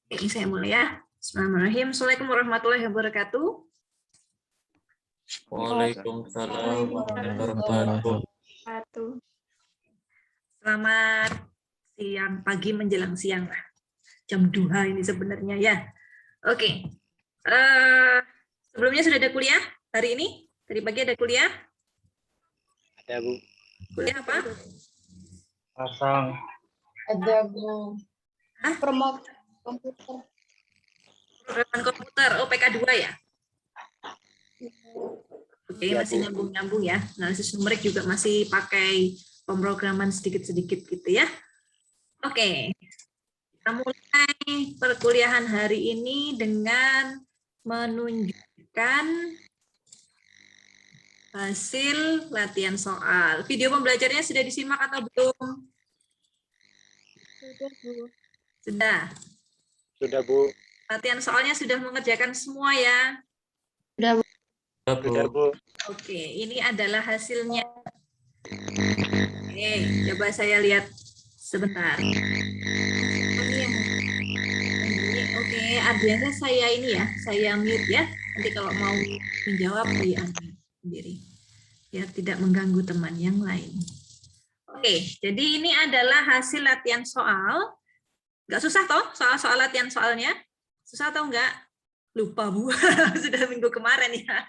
Oke, saya mulai ya. Bismillahirrahmanirrahim. Assalamualaikum warahmatullahi wabarakatuh. Waalaikumsalam warahmatullahi wabarakatuh. Selamat siang, pagi menjelang siang lah. Jam 2 ini sebenarnya ya. Oke. Sebelumnya sudah ada kuliah hari ini? Tadi pagi ada kuliah? Ada, Bu. Kuliah apa? Pasang. Ada, Bu. Promosi komputer. Programan komputer. Oh, PK2 ya? Oke, masih nyambung-nyambung ya. Analisis numerik juga masih pakai pemrograman sedikit-sedikit gitu ya. Oke. Kita mulai perkuliahan hari ini dengan menunjukkan hasil latihan soal. Video pembelajarannya sudah disimak atau belum? Sudah, Bu. Sudah. Sudah, Bu. Latihan soalnya sudah mengerjakan semua ya? Sudah, Bu. Sudah, Bu. Oke, ini adalah hasilnya. Oke, coba saya lihat sebentar. Oke, Adriana saya ini ya, saya mute ya. Nanti kalau mau menjawab di sendiri, biar tidak mengganggu teman yang lain. Oke, jadi ini adalah hasil latihan soal. Nggak susah toh soal-soal latihan soalnya? Susah atau enggak? Lupa, Bu. Sudah minggu kemarin ya.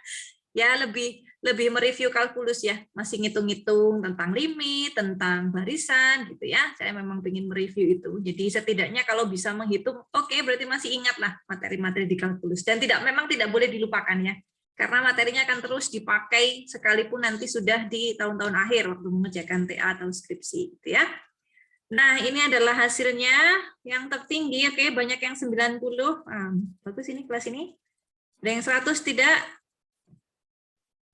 Ya, lebih mereview kalkulus ya. Masih ngitung-ngitung tentang limit, tentang barisan gitu ya. Saya memang ingin mereview itu. Jadi setidaknya kalau bisa menghitung, oke, berarti masih ingat lah materi-materi di kalkulus. Dan memang tidak boleh dilupakan ya. Karena materinya akan terus dipakai sekalipun nanti sudah di tahun-tahun akhir waktu mengerjakan TA atau skripsi gitu ya. Nah, ini adalah hasilnya yang tertinggi. Oke, banyak yang 90. Bagus ini kelas ini. Ada yang 100 tidak?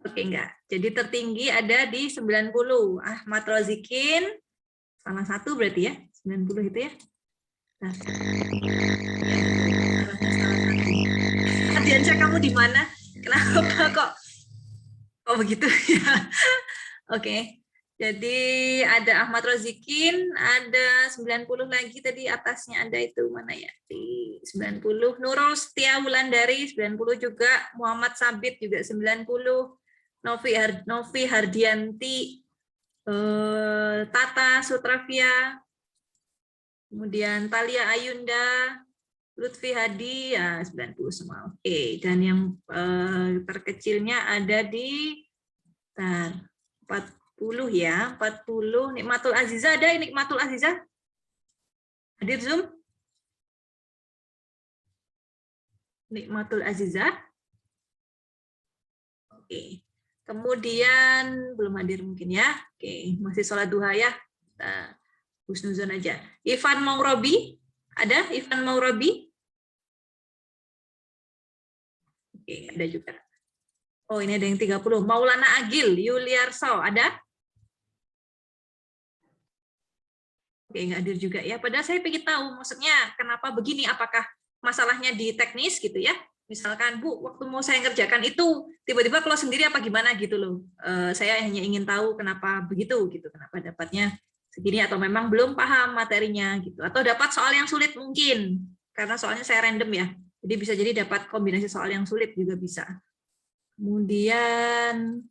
Oke, enggak. Jadi tertinggi ada di 90. Ahmad Rozikin, salah satu berarti ya, 90 itu ya. Nah, Adiansyah, kamu di mana? Kenapa kok begitu ya? Oke. Jadi ada Ahmad Rozikin, ada 90 lagi tadi atasnya ada itu mana ya? Di 90. Nurul Setia Wulandari 90 juga, Muhammad Sabit juga 90. Novi Hardianti, Tata Sutravia, kemudian Talia Ayunda, Lutfi Hadi, ya 90 semua. Oke, dan yang terkecilnya ada di 40 ya, 40. Nikmatul Aziza ada, Nikmatul Aziza? Hadir Zoom? Nikmatul Aziza? Oke. Kemudian belum hadir mungkin ya. Oke, masih sholat duha ya. Kita husnuzon aja. Ivan Maurobi, ada Ivan Maurobi? Oke, ada juga. Oh, ini ada yang 30. Maulana Agil, Yuliarso, ada? Oke, nggak hadir juga ya. Padahal saya ingin tahu maksudnya kenapa begini, apakah masalahnya di teknis gitu ya? Misalkan, Bu, waktu mau saya ngerjakan itu tiba-tiba close sendiri apa gimana gitu loh. Saya hanya ingin tahu kenapa begitu gitu, kenapa dapatnya segini atau memang belum paham materinya gitu. Atau dapat soal yang sulit mungkin karena soalnya saya random ya. Jadi bisa jadi dapat kombinasi soal yang sulit juga bisa. Kemudian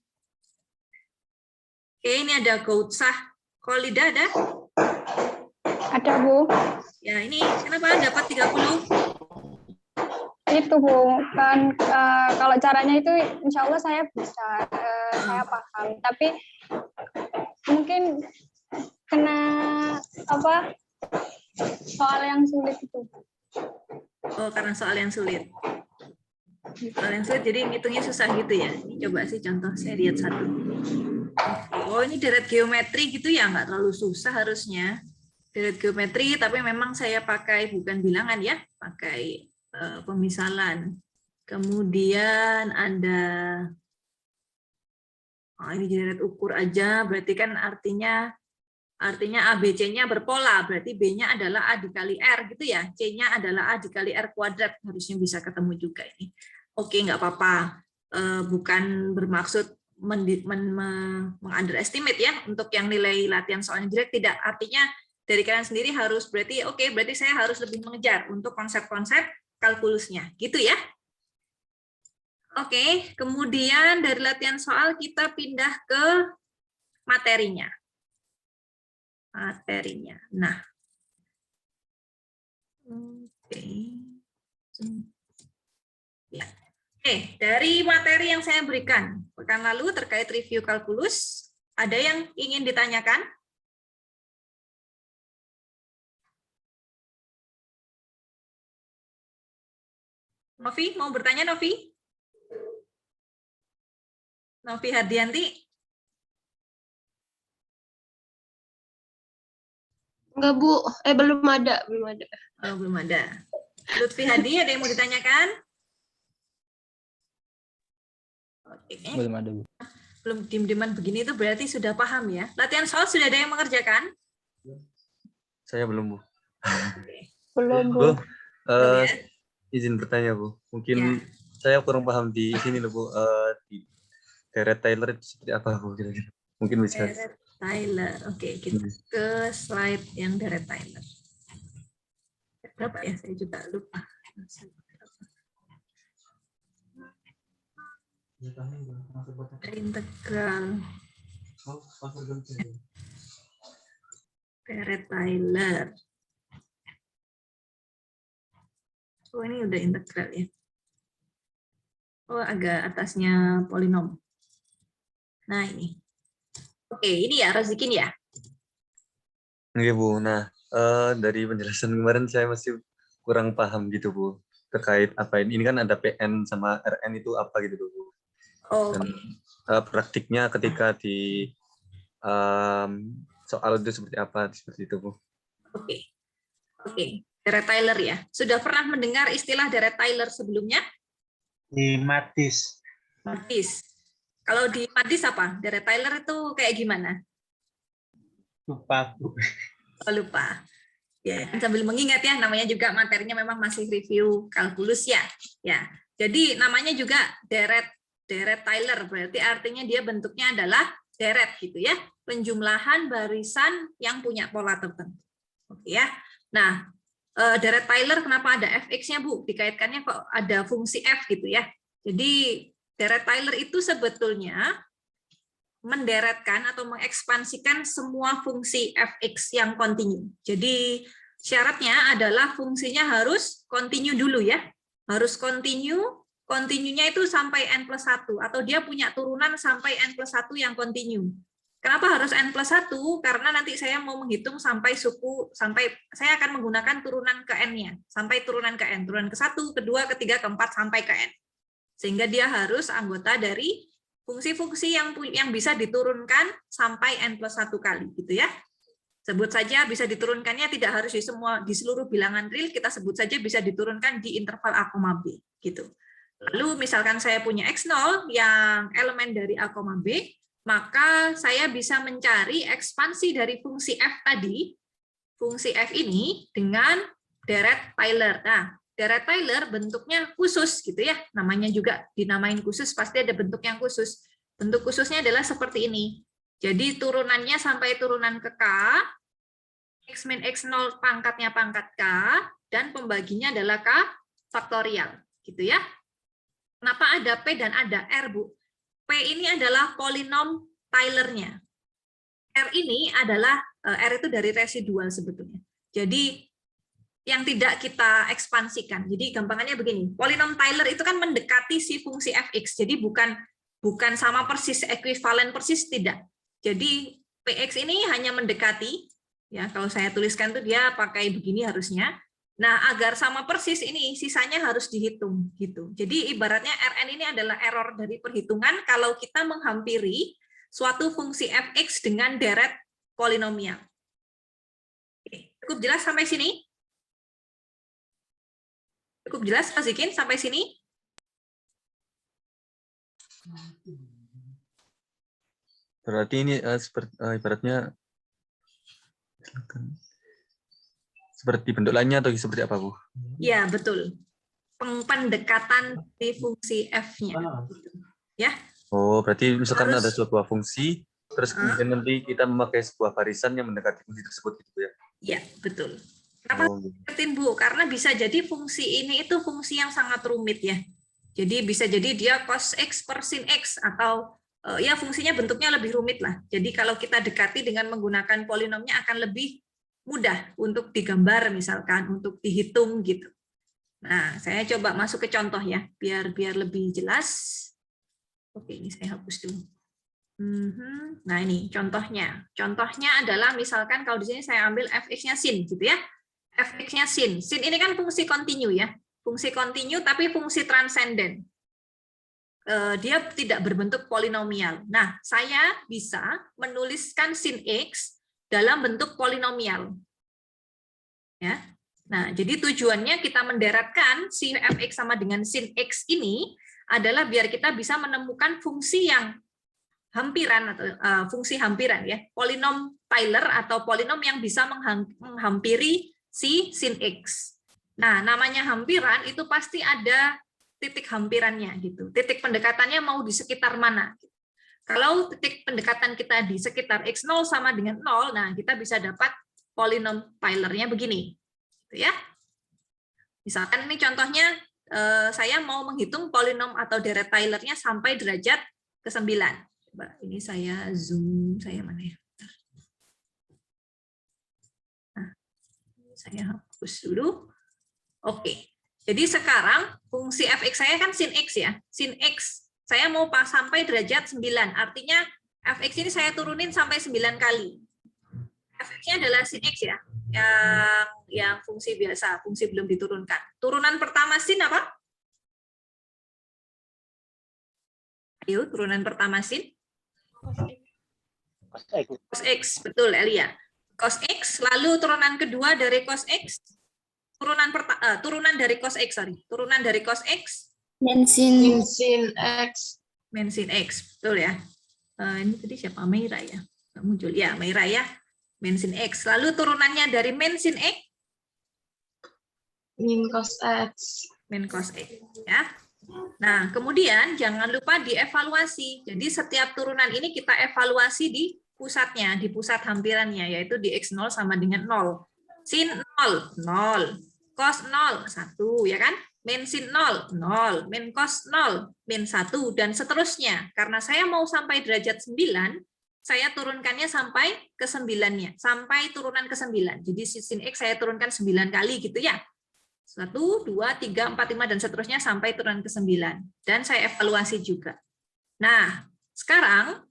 oke, ini ada Goutsah Kolida ada? Ada, Bu. Ya, ini kenapa dapat 30? Itu, Bu. Kan kalau caranya itu insya Allah saya bisa, saya paham. Tapi mungkin kena apa soal yang sulit itu. Oh, karena soal yang sulit. Soal yang sulit, jadi ngitungnya susah gitu ya. Ini coba sih contoh, saya lihat satu. Oh, ini deret geometri gitu ya, nggak terlalu susah harusnya. Deret geometri, tapi memang saya pakai bukan bilangan ya, pakai pemisalan. Kemudian ada, oh ini deret ukur aja, berarti kan artinya ABC-nya berpola, berarti B-nya adalah A dikali R gitu ya, C-nya adalah A dikali R kuadrat, harusnya bisa ketemu juga ini. Oke, nggak apa-apa, bukan bermaksud meng-underestimate ya, untuk yang nilai latihan soalnya jelek, tidak, artinya dari kalian sendiri harus berarti berarti saya harus lebih mengejar untuk konsep-konsep kalkulusnya, gitu ya. Oke, kemudian dari latihan soal kita pindah ke materinya. Nah, oke. Ya. Oke, dari materi yang saya berikan pekan lalu terkait review kalkulus, ada yang ingin ditanyakan? Novi, mau bertanya Novi? Novi Hardianti? Enggak, Bu. Belum ada. Oh, belum ada. Lutfi Hadi, ada yang mau ditanyakan? Oke, Belum ada, Bu. belum diem-dieman begini itu berarti sudah paham ya. Latihan soal sudah ada yang mengerjakan? Saya belum, Bu. Belum, Bu. Bu, Belum ya? izin bertanya, Bu. Mungkin Ya. saya kurang paham di sini loh, Bu. Di Gareth Taylor itu seperti apa, Bu? Kira-kira. Mungkin bisa. Gareth Taylor. Oke, kita ke slide yang Gareth Taylor. Berapa ya? Saya juga lupa. Integral Gareth Taylor. Oh, ini udah integral ya. Oh, agak atasnya polinom. Nah, ini. Oke, ini ya, Rozikin ya. Oke, Bu. Nah, dari penjelasan kemarin saya masih kurang paham gitu, Bu. Terkait apa ini. Ini kan ada PN sama RN itu apa gitu, Bu. Oh, Dan praktiknya ketika di soal itu seperti apa, seperti itu, Bu. oke. Gareth Taylor ya. Sudah pernah mendengar istilah Gareth Taylor sebelumnya? Di Matis. Matis. Kalau di Matis apa? Gareth Taylor itu kayak gimana? Lupa, Bu. Oh, lupa. Ya, sambil mengingat ya, namanya juga materinya memang masih review kalkulus ya. Ya. Jadi namanya juga Gareth Taylor, berarti artinya dia bentuknya adalah deret gitu ya. Penjumlahan barisan yang punya pola tertentu. Oke ya. Nah, Gareth Taylor kenapa ada fx-nya, Bu? Dikaitkannya kok ada fungsi f gitu ya. Jadi Gareth Taylor itu sebetulnya menderetkan atau mengekspansikan semua fungsi fx yang kontinu. Jadi syaratnya adalah fungsinya harus kontinu dulu ya. Harus kontinu, kontinunya itu sampai n+1 atau dia punya turunan sampai n+1 yang kontinu. Kenapa harus n+1? Karena nanti saya mau menghitung sampai saya akan menggunakan turunan ke n-nya, sampai turunan ke n, turunan ke-1, ke-2, ke-3, ke-4 sampai ke n. Sehingga dia harus anggota dari fungsi-fungsi yang bisa diturunkan sampai n+1 kali gitu ya. Sebut saja bisa diturunkannya tidak harus di seluruh bilangan real, kita sebut saja bisa diturunkan di interval A, B gitu. Lalu misalkan saya punya x0 yang elemen dari A, B, maka saya bisa mencari ekspansi dari fungsi f tadi, fungsi f ini dengan Gareth Taylor. Nah, Gareth Taylor bentuknya khusus gitu ya, namanya juga dinamain khusus, pasti ada bentuk yang khusus. Bentuk khususnya adalah seperti ini. Jadi turunannya sampai turunan ke K, x min x0 pangkatnya pangkat K, dan pembaginya adalah K faktorial, gitu ya. Kenapa ada P dan ada R, Bu? P ini adalah polinom Taylor-nya. R ini adalah, R itu dari residual sebetulnya. Jadi yang tidak kita ekspansikan. Jadi gampangannya begini, polinom Taylor itu kan mendekati si fungsi fx. Jadi bukan sama persis, ekuivalen persis, tidak. Jadi px ini hanya mendekati, ya kalau saya tuliskan tuh dia pakai begini harusnya. Nah, agar sama persis ini sisanya harus dihitung gitu. Jadi ibaratnya Rn ini adalah error dari perhitungan kalau kita menghampiri suatu fungsi fx dengan deret polinomial. Oke, cukup jelas sampai sini? Cukup jelas, Mas Zikin, sampai sini? Berarti ini ibaratnya seperti bentuk lainnya atau seperti apa, Bu? Ya, betul. Pendekatan di fungsi f-nya. Ya. Oh, berarti misalkan ada sebuah fungsi, terus Uh-huh. kemudian nanti kita memakai sebuah barisan yang mendekati fungsi tersebut gitu ya? Ya, betul. Kenapa Oh, deketin, Bu? Karena bisa jadi fungsi ini itu fungsi yang sangat rumit ya. Jadi bisa jadi dia cos X per sin X atau ya fungsinya bentuknya lebih rumit lah. Jadi kalau kita dekati dengan menggunakan polinomnya akan lebih mudah untuk digambar misalkan, untuk dihitung gitu. Nah, saya coba masuk ke contoh ya, biar lebih jelas. Oke, ini saya hapus dulu. Nah, ini contohnya. Contohnya adalah misalkan kalau di sini saya ambil fx-nya sin gitu ya. Fx-nya sin. Sin ini kan fungsi kontinu ya. Fungsi kontinu tapi fungsi transenden. Dia tidak berbentuk polinomial. Nah, saya bisa menuliskan sin x dalam bentuk polinomial. Ya. Nah, jadi tujuannya kita mendaratkan si fx sama dengan sin x ini adalah biar kita bisa menemukan fungsi yang hampiran atau fungsi hampiran ya, polinom Taylor atau polinom yang bisa menghampiri si sin x. Nah, namanya hampiran itu pasti ada titik hampirannya gitu. Titik pendekatannya mau di sekitar mana? Kalau titik pendekatan kita di sekitar x0 sama dengan 0, nah kita bisa dapat polinom Taylor-nya begini. Gitu ya. Misalkan ini contohnya saya mau menghitung polinom atau deret Taylor-nya sampai derajat ke-9. Coba ini saya zoom, saya mana ya? Nah, saya hapus dulu. Oke. Jadi sekarang fungsi fx saya kan sin x ya. Sin x saya mau sampai derajat 9. Artinya fx ini saya turunin sampai 9 kali. Fx-nya adalah sin x ya. Yang fungsi biasa, fungsi belum diturunkan. Turunan pertama sin apa? Ayo, turunan pertama sin. Cos X, betul Elia. Cos X, lalu turunan kedua dari cos X, turunan dari cos X, turunan dari cos X, Men sin X. men sin X, betul ya. Ini tadi siapa? Meira ya? Nggak muncul ya, Meira ya. Men sin X, lalu turunannya dari men sin X, Min cos X. men cos X, ya. Nah, kemudian jangan lupa dievaluasi. Jadi setiap turunan ini kita evaluasi di pusatnya, di pusat hampirannya, yaitu di X0 sama dengan 0. Sin 0, 0. Cos 0, 1, ya kan? Min sin 0, 0. Min cos 0, min 1, dan seterusnya. Karena saya mau sampai derajat 9, saya turunkannya sampai ke 9-nya, sampai turunan ke 9. Jadi sin X saya turunkan 9 kali gitu ya. 1, 2, 3, 4, 5, dan seterusnya sampai turunan ke 9. Dan saya evaluasi juga. Nah, sekarang,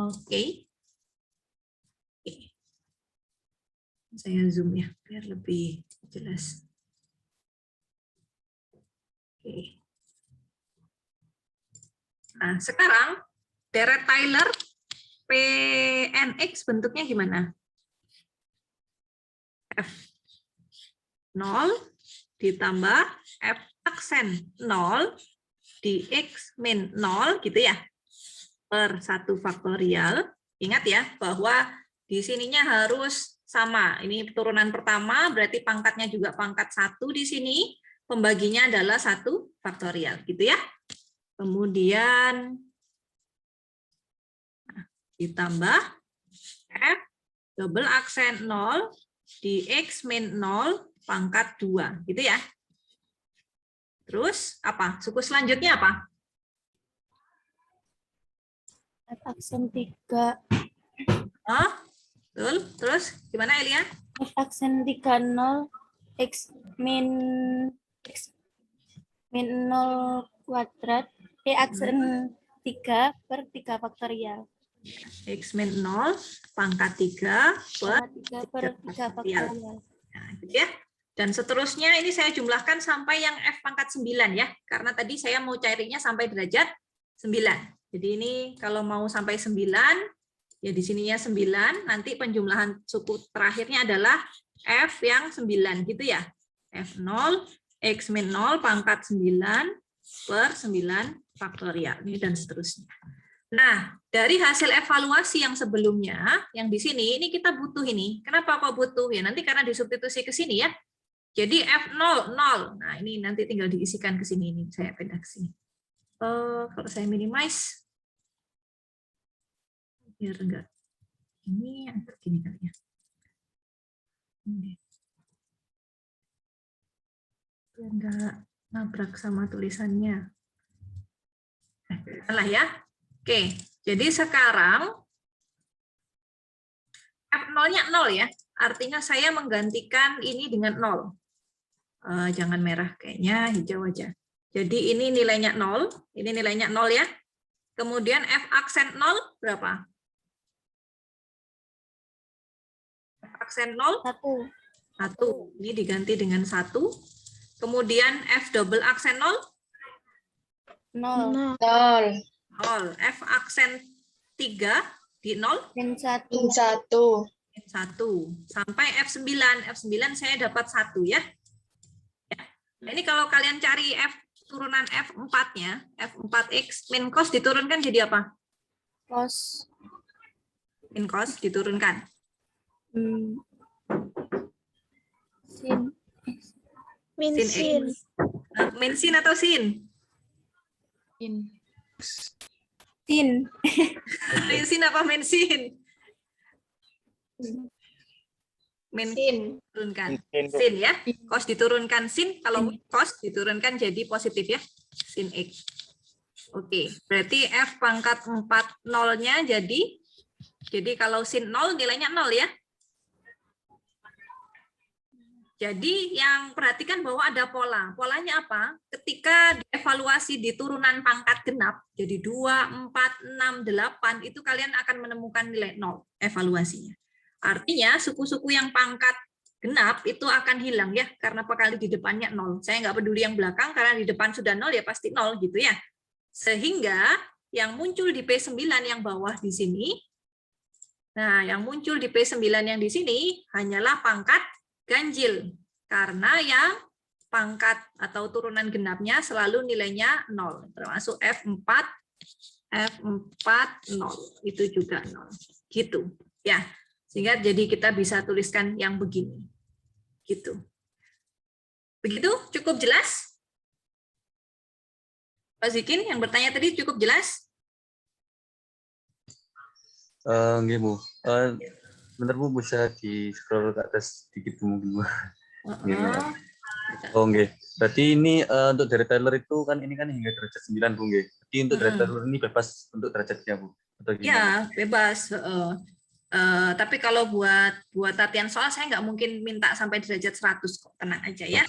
oke. Saya zoom ya, biar lebih jelas. Oke. Nah, sekarang, deret Taylor PNX bentuknya gimana? F 0 ditambah F aksen 0 di X min 0 gitu ya, per 1 faktorial. Ingat ya, bahwa di sininya harus sama. Ini turunan pertama, berarti pangkatnya juga pangkat 1 di sini, pembaginya adalah 1 faktorial gitu ya. Kemudian ditambah F double aksen 0 di X min 0 pangkat 2, gitu ya. Terus apa? Suku selanjutnya apa? F aksen 3. Oh, betul. Terus gimana Elia? F aksen 30 X min 0 kuadrat. Aksen 3 per 3 faktorial. X min 0 pangkat 3 per 3 faktorial. Nah, gitu ya. Dan seterusnya ini saya jumlahkan sampai yang F pangkat 9 ya. Karena tadi saya mau carinya sampai derajat 9. Jadi ini kalau mau sampai 9, ya di sininya 9, nanti penjumlahan suku terakhirnya adalah F yang 9 gitu ya. F0, X min 0 pangkat 9 per 9 faktorial. Ini dan seterusnya. Nah, dari hasil evaluasi yang sebelumnya, yang di sini, ini kita butuh ini. Kenapa kok butuh? Ya nanti karena disubstitusi ke sini ya. Jadi F0, 0. Nah, ini nanti tinggal diisikan ke sini. Ini saya pindah ke sini. Kalau saya minimize, biar enggak. Ini agak gini kali ya. Ini. Biar nggak nabrak sama tulisannya. Salah ya. Oke, jadi sekarang F0-nya 0 ya. Artinya saya menggantikan ini dengan 0. Jangan merah, kayaknya hijau aja. Jadi ini nilainya 0, ini nilainya 0 ya. Kemudian F aksen 0 berapa? F aksen 0? 1. Ini diganti dengan 1. Kemudian F double aksen 0? 0. 0. 0. F aksen 3 di 0? Min 1. 1. 1. Sampai F9. F9 saya dapat 1 ya. Nah, ini kalau kalian cari F turunan F4-nya, F4X, min cos diturunkan jadi apa? Cos. Min cos diturunkan. Sin. Sin X. Min sin atau sin? Sin. Min sin apa min sin? Min Sin. turunkan. Sin ya. Cos diturunkan sin, kalau cos diturunkan jadi positif ya. Sin X. Oke, berarti F pangkat 4 0-nya jadi kalau sin 0 nilainya 0 ya. Jadi yang perhatikan bahwa ada pola. Polanya apa? Ketika dievaluasi di turunan pangkat genap, jadi 2, 4, 6, 8, itu kalian akan menemukan nilai 0 evaluasinya. Artinya suku-suku yang pangkat genap itu akan hilang ya, karena kali di depannya 0. Saya nggak peduli yang belakang, karena di depan sudah 0 ya pasti 0 gitu ya. Sehingga yang muncul di P9 yang bawah di sini, nah yang muncul di P9 yang di sini hanyalah pangkat ganjil, karena yang pangkat atau turunan genapnya selalu nilainya 0, termasuk F4, F4 0, itu juga 0. Gitu ya. Sehingga jadi kita bisa tuliskan yang begini. Gitu. Begitu? Cukup jelas? Pak Zikin yang bertanya tadi cukup jelas? Nggih, Bu. Bentar, Bu, bisa di-scroll ke atas sedikit mungkin, Bu. Oh, nggih. Berarti ini untuk dari Tyler itu kan ini kan hingga derajat 9, Bu, nggih. Jadi untuk dari Tyler ini bebas untuk derajatnya, Bu. Atau gimana? Ya, bebas. Tapi kalau buat latihan soal saya nggak mungkin minta sampai derajat 100 kok, tenang aja ya.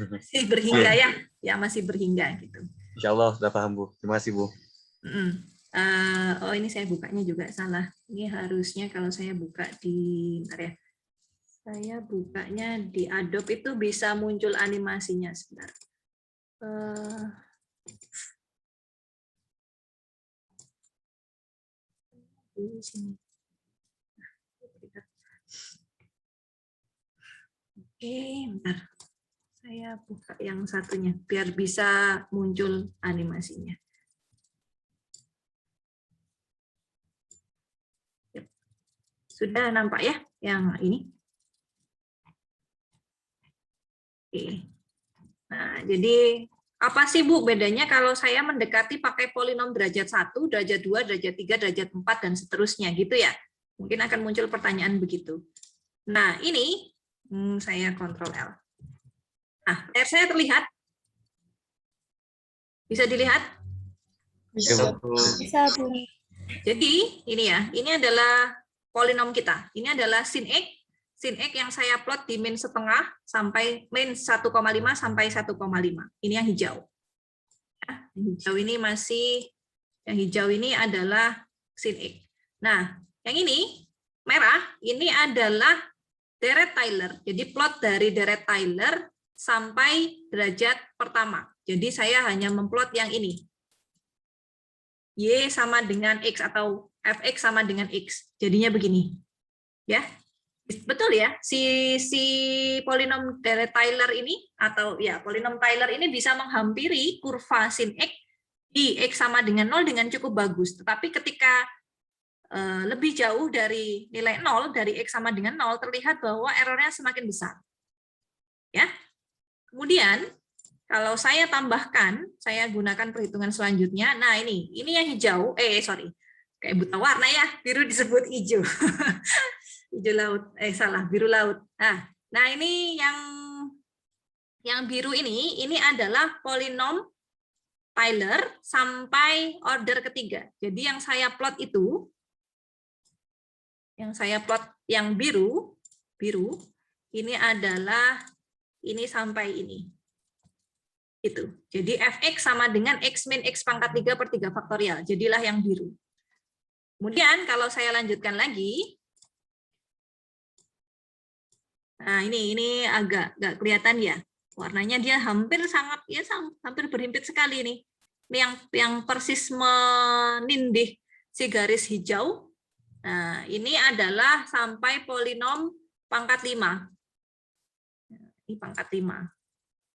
Masih berhingga ya, masih berhingga gitu. Insya Allah sudah paham, Bu. Terima kasih, Bu. Oh ini saya bukanya juga salah. Ini harusnya kalau saya buka di, bentar ya. Saya bukanya di Adobe itu bisa muncul animasinya sebentar. Di sini. Oke, bentar. Saya buka yang satunya biar bisa muncul animasinya. Sudah nampak ya yang ini? Oke. Nah, jadi apa sih Bu bedanya kalau saya mendekati pakai polinom derajat 1, derajat 2, derajat 3, derajat 4, dan seterusnya gitu ya? Mungkin akan muncul pertanyaan begitu. Nah, ini saya Ctrl L. Nah, layar saya terlihat? Bisa dilihat? Bisa. Bisa, Bu. Jadi, ini ya, ini adalah polinom kita. Ini adalah sin X. Sin X yang saya plot di min setengah sampai min 1,5 sampai 1,5. Ini yang hijau. Ya, yang hijau ini yang hijau ini adalah sin X. Nah, yang ini merah, ini adalah deret Tyler. Jadi plot dari deret Tyler sampai derajat pertama. Jadi saya hanya memplot yang ini. Y sama dengan X atau Fx sama dengan X. Jadinya begini. Ya. Betul ya? Si polinom deret Tyler ini atau ya polinom Tyler ini bisa menghampiri kurva sin X di X sama dengan 0 dengan cukup bagus. Tetapi ketika lebih jauh dari nilai 0, dari X sama dengan 0, terlihat bahwa errornya semakin besar. Ya. Kemudian, kalau saya tambahkan, saya gunakan perhitungan selanjutnya. Nah, ini yang hijau, kayak buta warna ya, biru disebut hijau. hijau laut. Salah, biru laut. Nah ini yang biru ini adalah polinom Tyler sampai order ketiga. Jadi yang saya plot itu, yang biru, ini adalah ini sampai ini. Itu. Jadi fx sama dengan x min x pangkat 3 per 3 faktorial. Jadilah yang biru. Kemudian kalau saya lanjutkan lagi, nah ini agak nggak kelihatan ya. Warnanya dia hampir hampir berhimpit sekali nih. Ini yang persis menindih si garis hijau. Nah, ini adalah sampai polinom pangkat 5. Ini pangkat 5.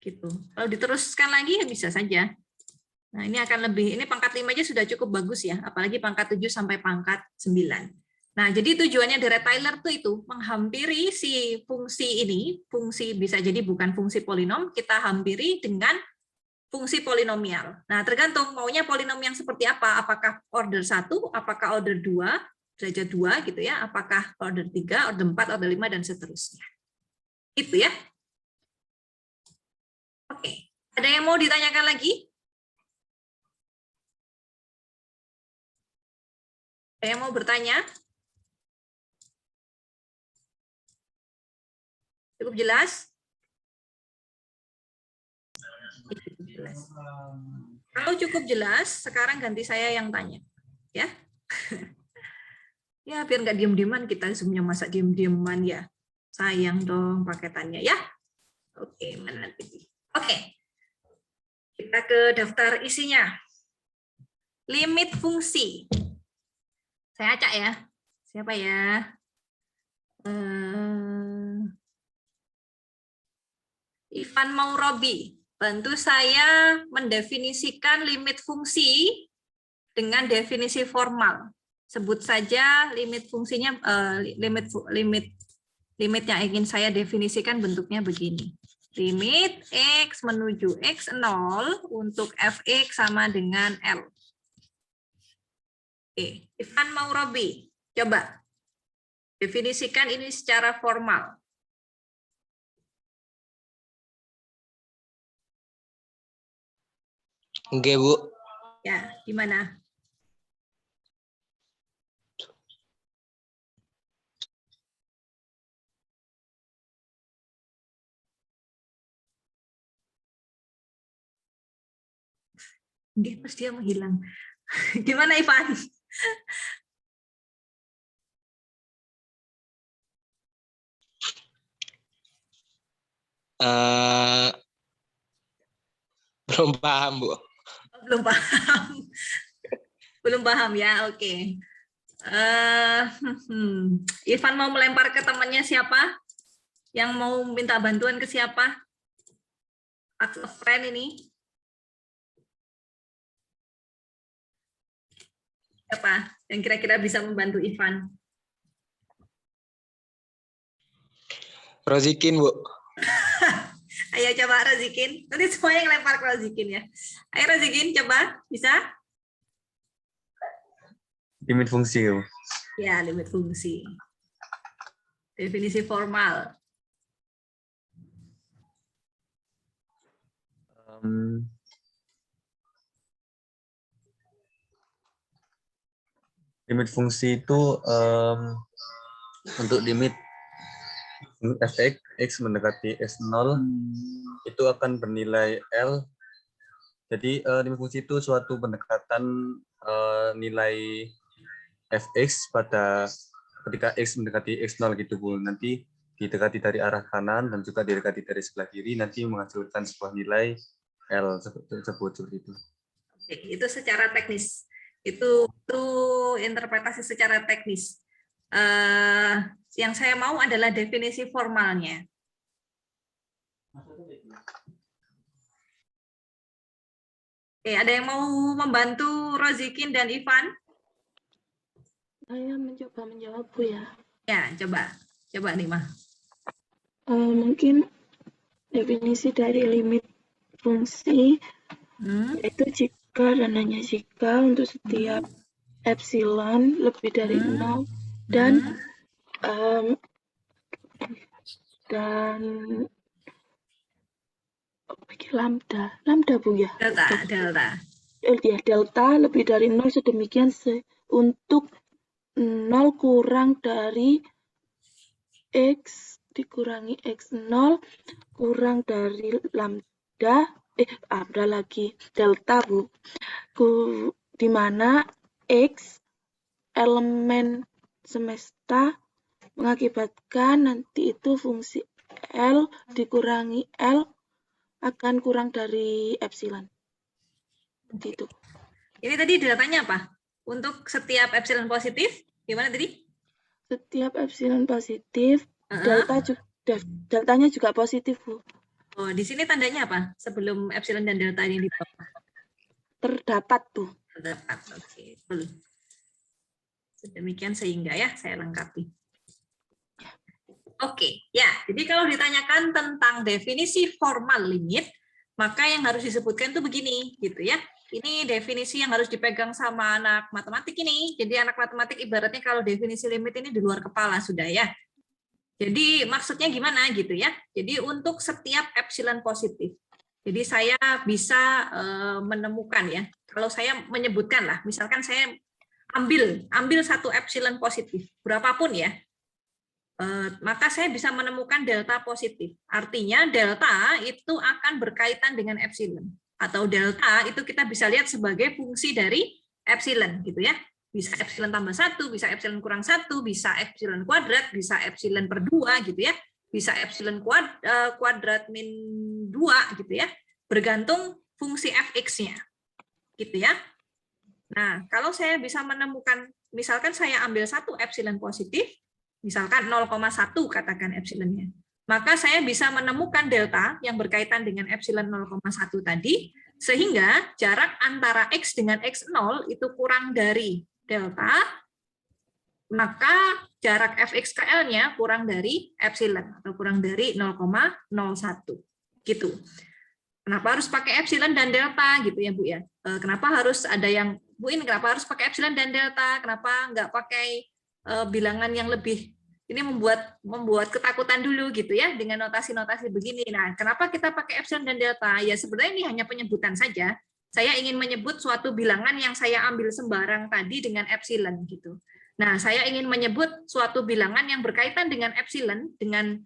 Gitu. Kalau diteruskan lagi ya bisa saja. Nah, ini akan lebih, ini pangkat 5 aja sudah cukup bagus ya, apalagi pangkat 7 sampai pangkat 9. Nah, jadi tujuannya dari Tyler itu menghampiri si fungsi ini, fungsi bisa jadi bukan fungsi polinom, kita hampiri dengan fungsi polinomial. Nah, tergantung maunya polinom yang seperti apa, apakah order 1, apakah order 2, derajat 2 gitu ya, apakah order 3, order 4, order 5 dan seterusnya. Itu ya. Oke, ada yang mau ditanyakan lagi? Ada yang mau bertanya? Cukup jelas? Cukup jelas. Kalau cukup jelas, sekarang ganti saya yang tanya. Ya, ya biar nggak diem-dieman, kita Zoom-nya masa diem-dieman ya. Sayang dong paketannya ya. Oke, mana nanti. Oke, kita ke daftar isinya. Limit fungsi. Saya acak ya. Siapa ya? Ivan Maurobi. Bantu saya mendefinisikan limit fungsi dengan definisi formal. Sebut saja limit fungsinya, limit yang ingin saya definisikan bentuknya begini. Limit X menuju X0 untuk Fx sama dengan L. Oke, Ivan Maurobi, coba definisikan ini secara formal. Oke, Bu. Ya, gimana? Terus dia menghilang. Gimana Ivan? Belum paham, Bu. Belum paham. Belum paham ya, oke. Ivan mau melempar ke temannya siapa? Yang mau minta bantuan ke siapa? Ask a friend ini. Siapa yang kira-kira bisa membantu Ivan? Rozikin, Bu. Ayo coba Rozikin. Nanti semuanya yang lempar ke Rozikin ya. Ayo Rozikin, coba. Bisa? Limit fungsi. Ya, limit fungsi. Definisi formal. Limit fungsi itu untuk limit fx x mendekati x0 itu akan bernilai L. Jadi limit fungsi itu suatu pendekatan nilai fx pada ketika x mendekati x0 gitu Bu. Nanti didekati dari arah kanan dan juga didekati dari sebelah kiri, nanti menghasilkan sebuah nilai L seperti itu. Oke, itu secara teknis. Itu interpretasi secara teknis. Yang saya mau adalah definisi formalnya. Oke, ada yang mau membantu Rozikin dan Ivan? Saya mencoba menjawab, Bu ya. Ya, coba nih Mah. Mungkin definisi dari limit fungsi yaitu jika dan hanya jika untuk setiap epsilon lebih dari 0 dan Dan lambda Bu ya. Delta. Ya, delta lebih dari 0 sedemikian untuk 0 kurang dari X dikurangi X0 kurang dari lambda, lagi, delta Bu. Di mana X elemen semesta mengakibatkan nanti itu fungsi L dikurangi L akan kurang dari epsilon. Gitu. Ini tadi deltanya apa? Untuk setiap epsilon positif, gimana tadi? Setiap epsilon positif, Uh-uh. deltanya juga positif, Bu. Oh, di sini tandanya apa? Sebelum epsilon dan delta ini di bawah. Terdapat, Bu. Terdapat, oke. Sedemikian sehingga ya, saya lengkapi. Oke, ya. Jadi kalau ditanyakan tentang definisi formal limit, maka yang harus disebutkan itu begini, gitu ya. Ini definisi yang harus dipegang sama anak matematik ini. Jadi anak matematik ibaratnya kalau definisi limit ini di luar kepala sudah ya. Jadi maksudnya gimana gitu ya. Jadi untuk setiap epsilon positif. Jadi saya bisa menemukan ya. Kalau saya menyebutkan lah, misalkan saya ambil satu epsilon positif, berapapun ya. Maka saya bisa menemukan delta positif. Artinya delta itu akan berkaitan dengan epsilon. Atau delta itu kita bisa lihat sebagai fungsi dari epsilon gitu ya. Bisa epsilon tambah 1, bisa epsilon kurang 1, bisa epsilon kuadrat, bisa epsilon per 2 gitu ya. Bisa epsilon kuadrat min 2 gitu ya. Bergantung fungsi fx-nya. Gitu ya. Nah, kalau saya bisa menemukan, misalkan saya ambil satu epsilon positif, misalkan 0,1 katakan epsilonnya, maka saya bisa menemukan delta yang berkaitan dengan epsilon 0,1 tadi, sehingga jarak antara X dengan X0 itu kurang dari delta, maka jarak fxkl-nya kurang dari epsilon, atau kurang dari 0,01. Gitu. Kenapa harus pakai epsilon dan delta gitu ya Bu ya? Kenapa harus ada yang, Bu ini kenapa harus pakai epsilon dan delta? Kenapa nggak pakai bilangan yang lebih, ini membuat ketakutan dulu gitu ya dengan notasi-notasi begini. Nah, kenapa kita pakai epsilon dan delta? Ya sebenarnya ini hanya penyebutan saja. Saya ingin menyebut suatu bilangan yang saya ambil sembarang tadi dengan epsilon gitu. Nah, saya ingin menyebut suatu bilangan yang berkaitan dengan epsilon dengan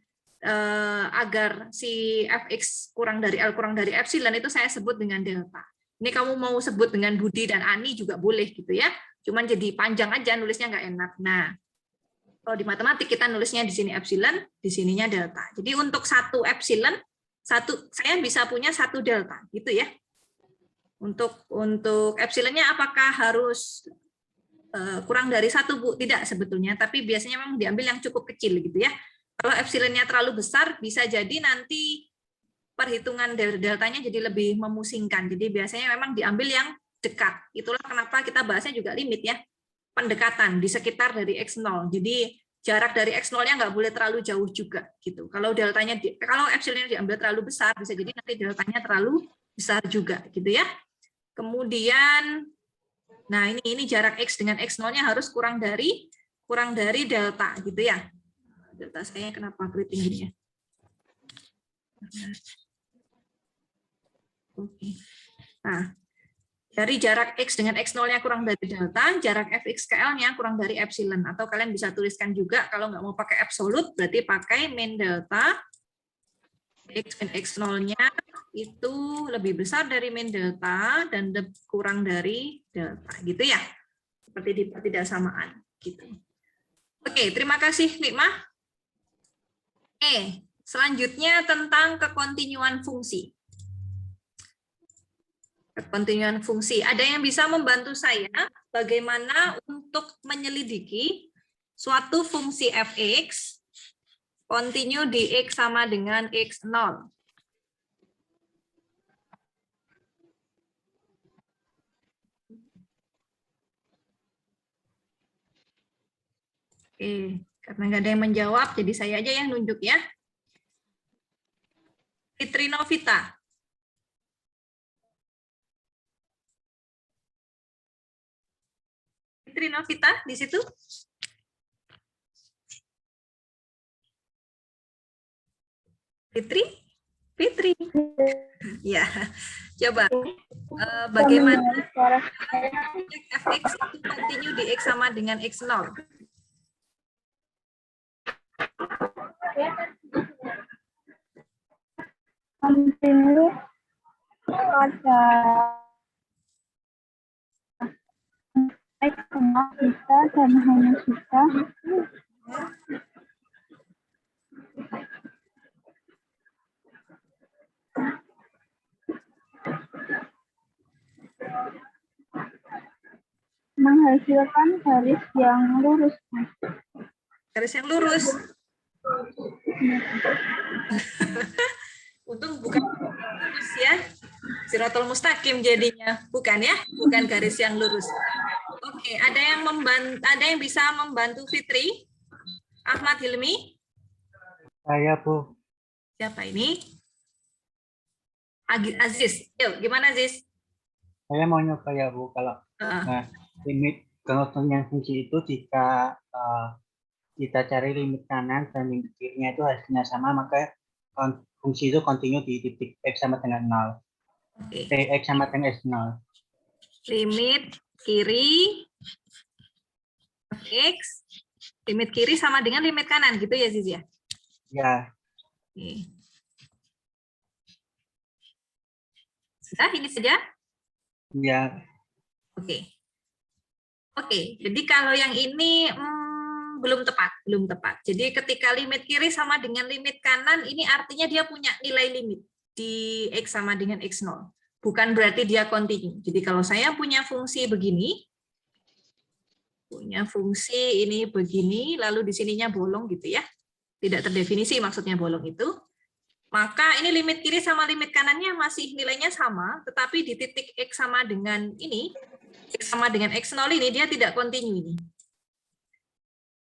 agar si fx kurang dari L kurang dari epsilon itu saya sebut dengan delta. Ini kamu mau sebut dengan Budi dan Ani juga boleh gitu ya. Cuman jadi panjang aja nulisnya nggak enak. Nah, kalau di matematik kita nulisnya di sini epsilon, di sininya delta. Jadi untuk satu epsilon, saya bisa punya satu delta, gitu ya. Untuk epsilonnya apakah harus kurang dari 1, Bu? Tidak sebetulnya, tapi biasanya memang diambil yang cukup kecil gitu ya. Kalau epsilonnya terlalu besar, bisa jadi nanti perhitungan deltanya jadi lebih memusingkan. Jadi biasanya memang diambil yang dekat. Itulah kenapa kita bahasnya juga limit ya. Pendekatan di sekitar dari X0. Jadi jarak dari X0-nya nggak boleh terlalu jauh juga gitu. Kalau epsilonnya diambil terlalu besar, bisa jadi nanti deltanya terlalu besar juga gitu ya. Kemudian nah ini jarak X dengan X0-nya harus kurang dari delta gitu ya. Delta saya kenapa keriting gini ya? Oke. Nah, dari jarak X dengan X0-nya kurang dari delta, jarak fxkl-nya kurang dari epsilon. Atau kalian bisa tuliskan juga, kalau nggak mau pakai absolut, berarti pakai min delta, X min X0-nya itu lebih besar dari min delta, dan kurang dari delta. Gitu ya. Seperti di pertidaksamaan. Gitu. Oke, terima kasih, Nikmah. Selanjutnya tentang kekontinuan fungsi. Kekontinuan fungsi. Ada yang bisa membantu saya bagaimana untuk menyelidiki suatu fungsi fx kontinu di x sama dengan x0. Oke. Karena nggak ada yang menjawab, jadi saya aja yang nunjuk ya. Fitri Novita. Fitri Novita di situ? Fitri? Fitri? Ya, coba. Bagaimana fx itu continue di x sama dengan x0? Continue pada X sama kita dan hanya kita menghasilkan garis yang lurus. Garis yang lurus. Untung bukan lurus ya. Siratul mustaqim jadinya. Bukan ya? Bukan garis yang lurus. Oke, ada yang bisa membantu Fitri? Ahmad Hilmi? Saya, Bu. Siapa ini? Aziz. Yuk, gimana Aziz? Saya mau nyoba ya, Bu. Kalau limit yang fungsi itu jika kita cari limit kanan dan limit kirinya itu hasilnya sama, maka fungsi itu continue di titik X sama dengan 0. Oke. X sama dengan S0. Limit kiri X, limit kiri sama dengan limit kanan, gitu ya Aziz ya? Ya. Oke. Sudah, ini saja? Ya. Oke. Oke, jadi kalau yang ini belum tepat. Jadi ketika limit kiri sama dengan limit kanan, ini artinya dia punya nilai limit di X sama dengan X0. Bukan berarti dia continue. Jadi kalau saya punya fungsi begini, lalu di sininya bolong gitu ya. Tidak terdefinisi maksudnya bolong itu. Maka ini limit kiri sama limit kanannya masih nilainya sama, tetapi di titik X sama dengan ini, X sama dengan X0 ini dia tidak continue ini.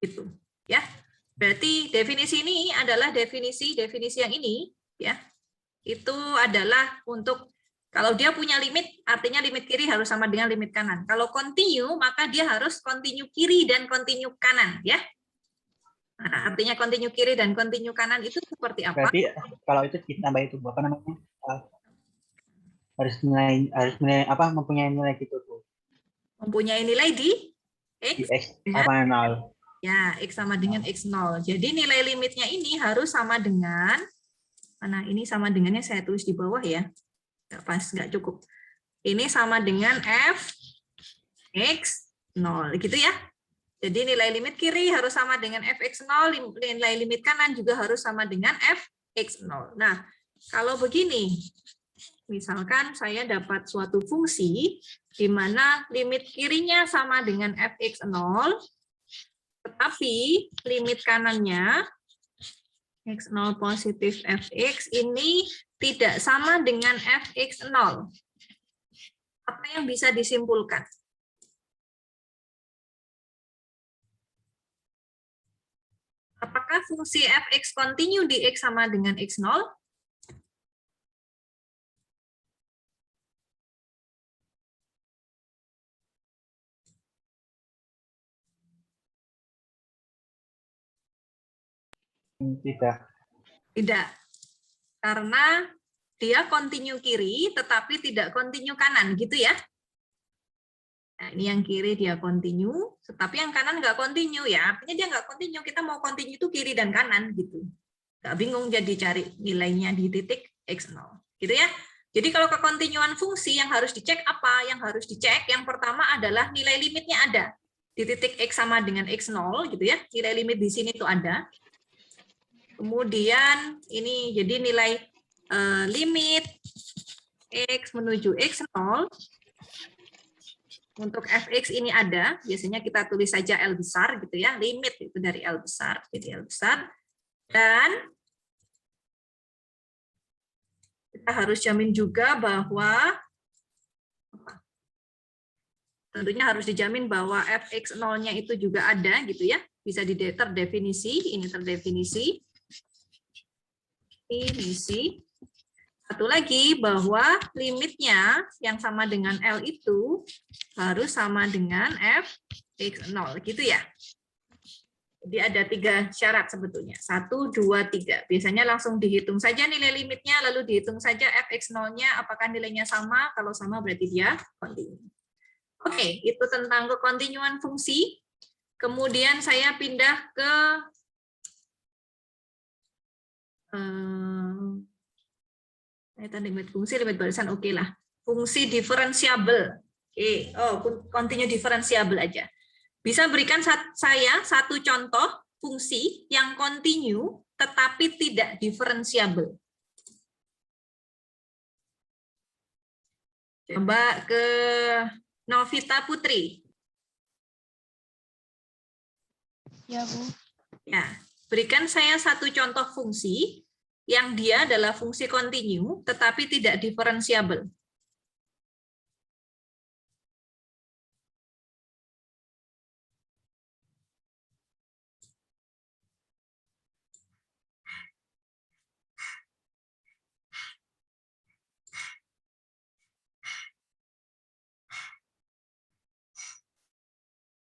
Gitu, ya. Berarti definisi ini adalah definisi yang ini, ya. Itu adalah untuk kalau dia punya limit, artinya limit kiri harus sama dengan limit kanan. Kalau continue, maka dia harus continue kiri dan continue kanan, ya. Nah, artinya continue kiri dan continue kanan itu seperti apa? Berarti kalau itu ditambah itu apa namanya? Harus nilai apa, mempunyai nilai gitu, Bu. Mempunyai nilai di X, Di X sama 0. Ya, X sama dengan X0. Jadi nilai limitnya ini harus sama dengan, mana ini sama dengannya saya tulis di bawah ya. Nggak pas, nggak cukup. Ini sama dengan F X0, gitu ya. Jadi nilai limit kiri harus sama dengan Fx0, nilai limit kanan juga harus sama dengan Fx0. Nah, kalau begini, misalkan saya dapat suatu fungsi di mana limit kirinya sama dengan Fx0, tetapi limit kanannya X0 positif Fx ini tidak sama dengan Fx0. Apa yang bisa disimpulkan? Apakah fungsi Fx continue di X sama dengan X0? Tidak. Tidak. Karena dia continue kiri, tetapi tidak continue kanan, gitu ya. Nah, ini yang kiri dia continue, tetapi yang kanan nggak continue ya. Artinya dia nggak continue, kita mau continue itu kiri dan kanan gitu. Nggak bingung jadi cari nilainya di titik X0. Gitu ya. Jadi kalau kekontinuan fungsi yang harus dicek apa? Yang harus dicek yang pertama adalah nilai limitnya ada. Di titik X sama dengan X0 gitu ya. Nilai limit di sini itu ada. Kemudian ini jadi nilai limit X menuju X0. Untuk Fx ini ada, biasanya kita tulis saja L besar gitu ya, limit itu dari L besar, jadi L besar. Dan kita harus jamin juga bahwa, tentunya harus dijamin bahwa Fx0-nya itu juga ada gitu ya, bisa terdefinisi, ini terdefinisi. Satu lagi bahwa limitnya yang sama dengan L itu harus sama dengan Fx0 gitu ya. Jadi ada 3 syarat sebetulnya. 1, 2, 3. Biasanya langsung dihitung saja nilai limitnya, lalu dihitung saja fx0-nya apakah nilainya sama. Kalau sama berarti dia kontinu. Oke, itu tentang kekontinuan fungsi. Kemudian saya pindah ke limit fungsi, limit barisan, oke lah. Fungsi diferensiabel. Oke, continue diferensiabel aja. Bisa berikan saya satu contoh fungsi yang kontinu tetapi tidak diferensiabel. Coba ke Novita Putri. Ya, Bu. Ya, berikan saya satu contoh fungsi yang dia adalah fungsi kontinu tetapi tidak diferensiabel.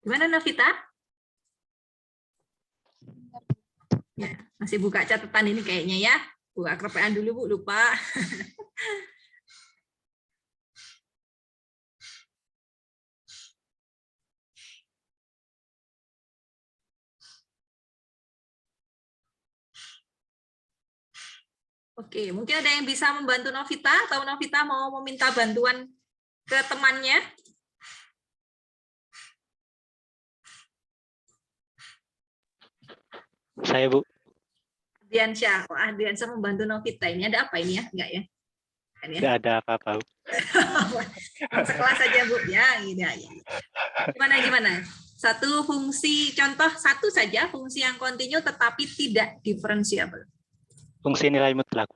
Gimana Novita? Ya, masih buka catatan ini kayaknya ya. Buka kerpean dulu Bu, lupa. Oke, mungkin ada yang bisa membantu Novita atau Novita mau meminta bantuan ke temannya? Saya, Bu. Ardiansyah. Oh, Ardiansyah membantu Novita. Ini ada apa ini ya? Enggak ya? Kan ya? Tidak ada apa-apa, Bu. Sekelas saja Bu ya. Ya. Gimana? Satu fungsi, contoh satu saja fungsi yang kontinu tetapi tidak diferensiabel. Fungsi nilai mutlak.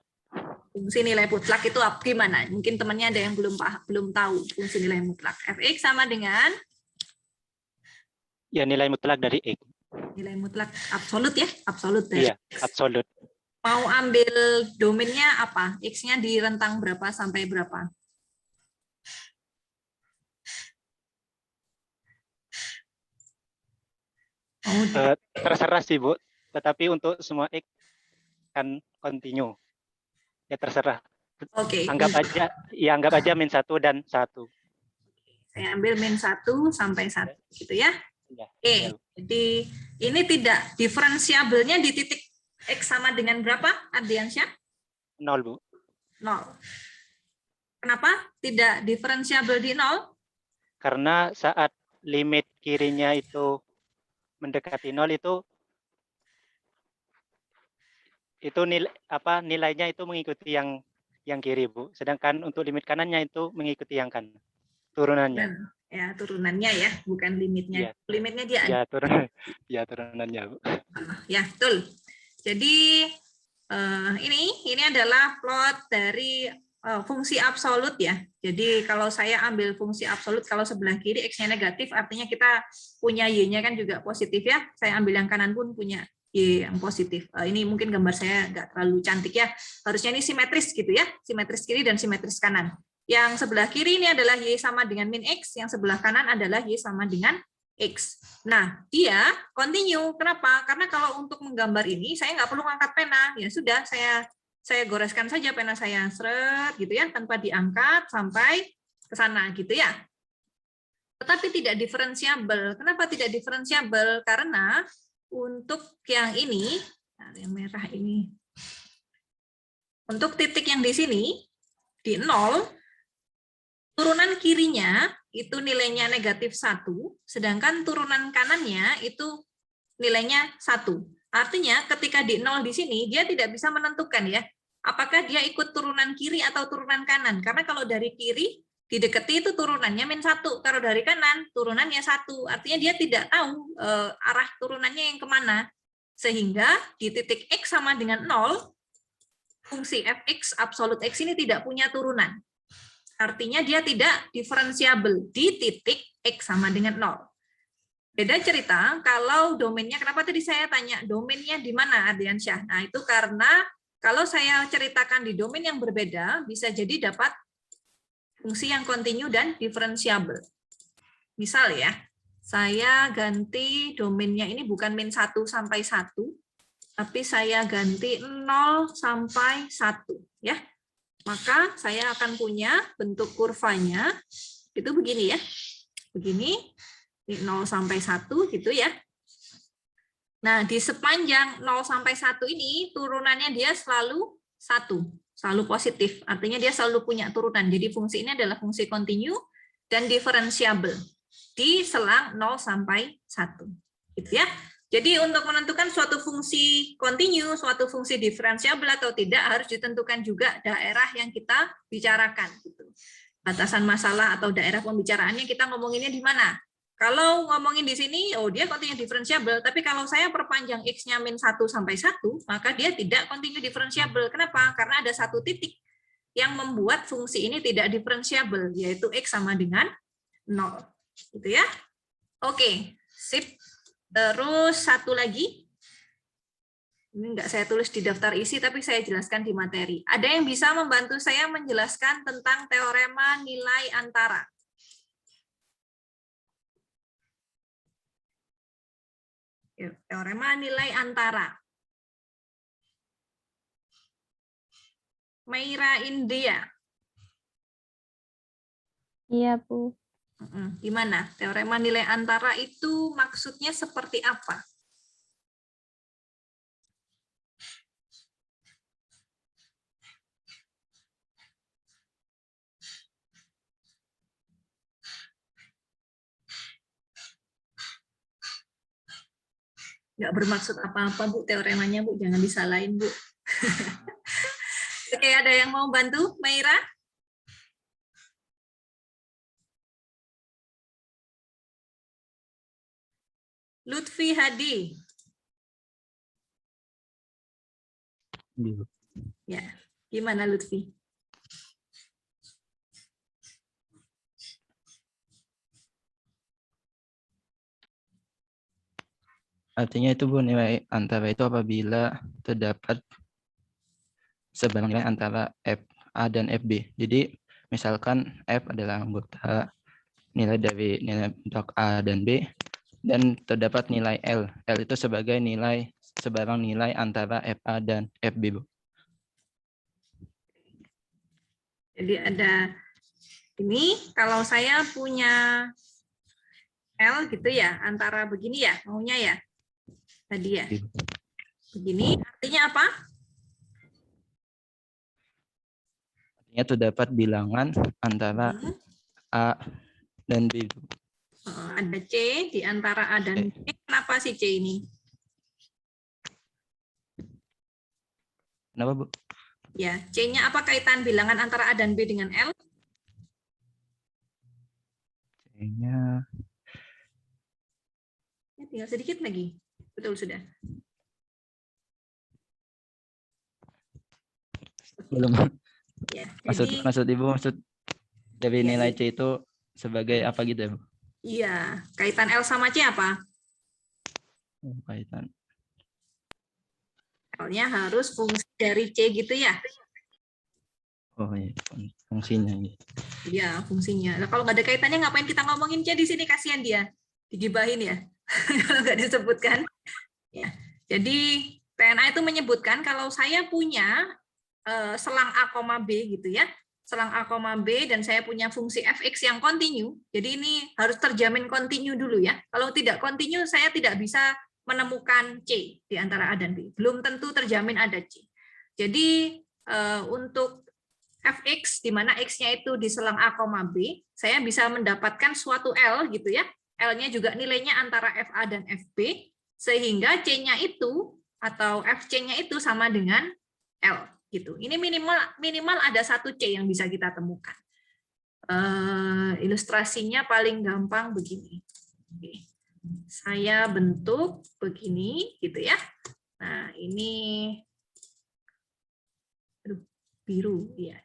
Fungsi nilai mutlak itu gimana? Mungkin temannya ada yang belum tahu fungsi nilai mutlak. Fx sama dengan Ya, nilai mutlak dari X. nilai mutlak absolut ya, absolut dari Iya, absolut. Mau ambil domainnya apa? X-nya di rentang berapa sampai berapa? Terserah sih, Bu. Tetapi untuk semua X kan kontinu. Ya terserah. Oke. Anggap aja min 1 dan 1. Saya ambil min 1 sampai 1 gitu ya. Ya, Oke. ya. Jadi ini tidak diferensiabelnya di titik X sama dengan berapa, Ardiansyah? 0, Bu. 0. Kenapa tidak diferensiabel di 0? Karena saat limit kirinya itu mendekati 0 itu nilainya itu mengikuti yang kiri, Bu. Sedangkan untuk limit kanannya itu mengikuti yang kanan. Turunannya. Ya, turunannya ya, bukan limitnya. Ya. Limitnya dia Ya, turunannya, Bu. Ya, betul. Jadi ini adalah plot dari fungsi absolut ya. Jadi kalau saya ambil fungsi absolut, kalau sebelah kiri X-nya negatif, artinya kita punya Y-nya kan juga positif ya. Saya ambil yang kanan pun punya Y yang positif. Ini mungkin gambar saya nggak terlalu cantik ya. Harusnya ini simetris gitu ya. Simetris kiri dan simetris kanan. Yang sebelah kiri ini adalah Y sama dengan min X, yang sebelah kanan adalah Y sama dengan X. Nah, dia continue. Kenapa? Karena kalau untuk menggambar ini, saya nggak perlu ngangkat pena. Ya sudah, saya goreskan saja pena saya, seret gitu ya, tanpa diangkat sampai ke sana gitu ya. Tetapi tidak diferensiabel. Kenapa tidak diferensiabel? Karena untuk yang ini, yang merah ini, untuk titik yang di sini, di 0, turunan kirinya itu nilainya negatif 1, sedangkan turunan kanannya itu nilainya 1. Artinya ketika di 0 di sini, dia tidak bisa menentukan ya, apakah dia ikut turunan kiri atau turunan kanan. Karena kalau dari kiri, didekati itu turunannya min 1. Kalau dari kanan, turunannya 1. Artinya dia tidak tahu arah turunannya yang kemana. Sehingga di titik X sama dengan 0, fungsi fx absolut X ini tidak punya turunan. Artinya dia tidak diferensiabel di titik X sama dengan 0. Beda cerita kalau domainnya, kenapa tadi saya tanya domainnya di mana Ardiansyah? Nah itu karena kalau saya ceritakan di domain yang berbeda, bisa jadi dapat fungsi yang kontinu dan diferensiabel. Misal ya, Saya ganti domainnya ini bukan min 1 sampai 1, tapi saya ganti 0 sampai 1 ya. Maka saya akan punya bentuk kurvanya itu begini ya. Begini, 0 sampai 1 gitu ya. Nah, di sepanjang 0 sampai 1 ini turunannya dia selalu 1, selalu positif. Artinya dia selalu punya turunan. Jadi fungsi ini adalah fungsi continue dan diferensiabel di selang 0 sampai 1. Gitu ya. Jadi untuk menentukan suatu fungsi continue, suatu fungsi diferensiabel atau tidak harus ditentukan juga daerah yang kita bicarakan gitu. Batasan masalah atau daerah pembicaraannya kita ngomonginnya di mana? Kalau ngomongin di sini, oh dia continue diferensiabel, tapi kalau saya perpanjang X-nya min 1 sampai 1, maka dia tidak continue diferensiabel. Kenapa? Karena ada satu titik yang membuat fungsi ini tidak diferensiabel, yaitu X sama dengan 0. Gitu ya. Oke, sip. Terus satu lagi. Ini enggak saya tulis di daftar isi, tapi saya jelaskan di materi. Ada yang bisa membantu saya menjelaskan tentang teorema nilai antara? Teorema nilai antara. Meira India. Iya, Bu. Gimana? Teorema nilai antara itu maksudnya seperti apa? Nggak bermaksud apa-apa, Bu, teoremanya, Bu. Jangan disalahin, Bu. Oke, ada yang mau bantu, Meira? Lutfi Hadi. Ya, gimana Lutfi? Artinya itu Bu, nilai antara itu apabila terdapat sebarang nilai antara FA dan FB. Jadi misalkan F adalah anggota nilai dari nilai bentuk A dan B, dan terdapat nilai L. L itu sebagai nilai sebarang nilai antara FA dan FB, Bu. Jadi ada ini, kalau saya punya L gitu ya, antara begini ya, maunya ya, tadi ya. Begini, artinya apa? Artinya terdapat bilangan antara A dan B. Ada C di antara A dan B. Kenapa sih C ini? Kenapa, Bu? Ya, C-nya apa kaitan bilangan antara A dan B dengan L? C-nya Ya, tinggal sedikit lagi. Betul sudah. belum. Ya, Maksud Ibu, maksud dari ya, nilai C itu sebagai apa gitu ya, Bu? Iya, kaitan L sama C apa? Kaitan. L-nya harus fungsi dari C gitu ya? Oh iya, fungsinya. Iya, fungsinya. Nah, kalau nggak ada kaitannya, ngapain kita ngomongin C di sini? Kasihan dia. Digibahin ya, kalau nggak disebutkan. Ya. Jadi, TNA itu menyebutkan kalau saya punya selang A, B gitu ya, selang A, B, dan saya punya fungsi fx yang kontinu, jadi ini harus terjamin kontinu dulu ya. Kalau tidak kontinu, saya tidak bisa menemukan C di antara A dan B. Belum tentu terjamin ada C. Jadi untuk fx, di mana x-nya itu di selang A, B, saya bisa mendapatkan suatu L gitu ya. L-nya juga nilainya antara FA dan FB, sehingga C-nya itu atau FC-nya itu sama dengan L. Gitu. Ini minimal ada satu C yang bisa kita temukan. Ilustrasinya paling gampang begini. Oke. Saya bentuk begini, gitu ya. Nah, ini biru, ya.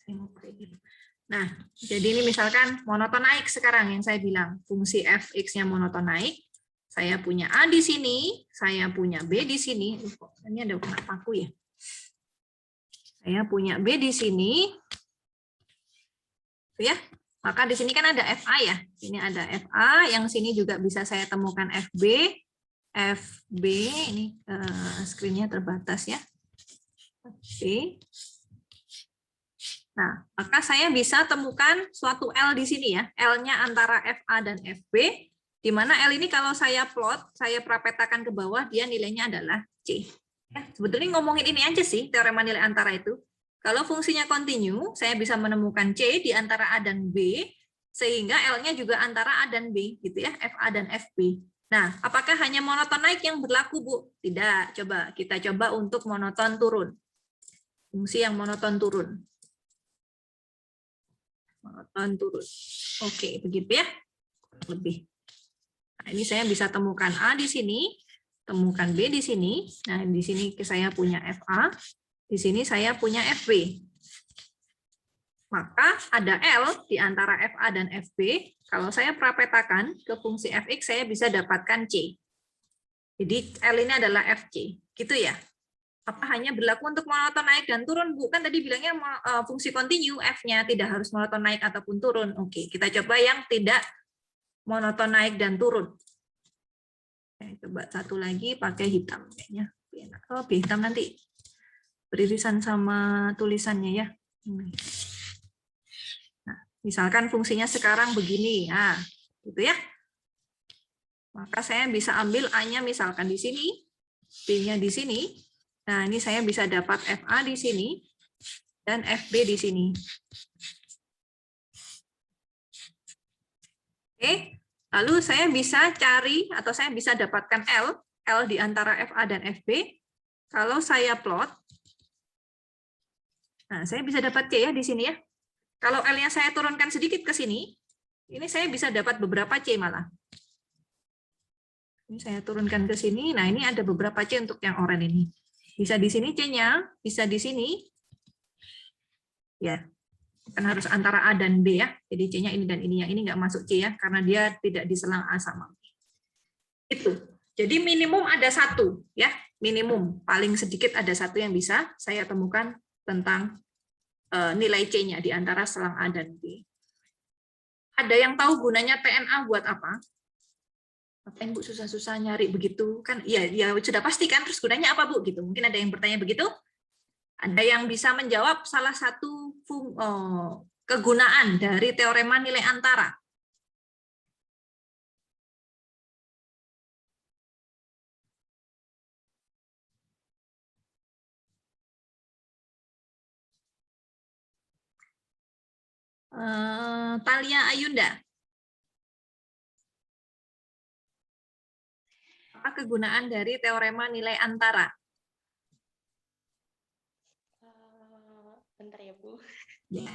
Saya mau pakai biru. Nah, jadi ini misalkan monoton naik sekarang yang saya bilang fungsi fx-nya monoton naik. Saya punya A di sini, saya punya B di sini. Ini ada kena paku ya. Saya punya B di sini, ya, Maka di sini kan ada FA ya. Ini ada FA, yang sini juga bisa saya temukan FB. FB, ini screen-nya terbatas ya. FB. Nah, maka saya bisa temukan suatu L di sini ya. L-nya antara FA dan FB, di mana L ini kalau saya plot, saya prapetakan ke bawah, dia nilainya adalah C. Ya, sebetulnya ngomongin ini aja sih, teorema nilai antara itu. Kalau fungsinya kontinu, saya bisa menemukan C di antara A dan B, sehingga L-nya juga antara A dan B, gitu ya, FA dan FB. Nah, apakah hanya monoton naik yang berlaku, Bu? Tidak. Coba kita coba untuk monoton turun. Fungsi yang monoton turun. Monoton turun. Oke, begitu ya. Lebih. Nah, ini saya bisa temukan A di sini, temukan B di sini. Nah, di sini saya punya FA, di sini saya punya FB. Maka ada L di antara FA dan FB. Kalau saya prapetakan ke fungsi fx, saya bisa dapatkan C. Jadi L ini adalah FC. Gitu ya. Apa hanya berlaku untuk monoton naik dan turun, Bu? Kan tadi bilangnya fungsi kontinu, F-nya tidak harus monoton naik ataupun turun. Oke, kita coba yang tidak monoton naik dan turun. Oke, coba satu lagi pakai hitam kayaknya. Oh, hitam nanti beririsan sama tulisannya ya. Nah, misalkan fungsinya sekarang begini, nah, gitu ya. Maka saya bisa ambil A-nya misalkan di sini, B-nya di sini. Nah, ini saya bisa dapat FA di sini dan FB di sini. Oke, lalu saya bisa cari atau saya bisa dapatkan L di antara FA dan FB. Kalau saya plot, nah saya bisa dapat C ya di sini ya. Kalau L-nya saya turunkan sedikit ke sini, ini saya bisa dapat beberapa C malah. Ini saya turunkan ke sini, nah ini ada beberapa C untuk yang oranye ini. Bisa di sini C-nya, bisa di sini. Ya, kan harus antara A dan B ya. Jadi C-nya ini dan ini. Yang ini nggak masuk C ya, karena dia tidak diselang A sama B. Itu. Jadi minimum ada satu ya, minimum paling sedikit ada satu yang bisa saya temukan tentang nilai C-nya di antara selang A dan B. Ada yang tahu gunanya TNA buat apa? Ngapain Bu susah-susah nyari begitu? Kan iya, ya sudah pasti kan, terus gunanya apa Bu? Gitu. Mungkin ada yang bertanya begitu? Ada yang bisa menjawab salah satu kegunaan dari teorema nilai antara? Talia Ayunda. Apa kegunaan dari teorema nilai antara? Bentar ya, Bu. Ya.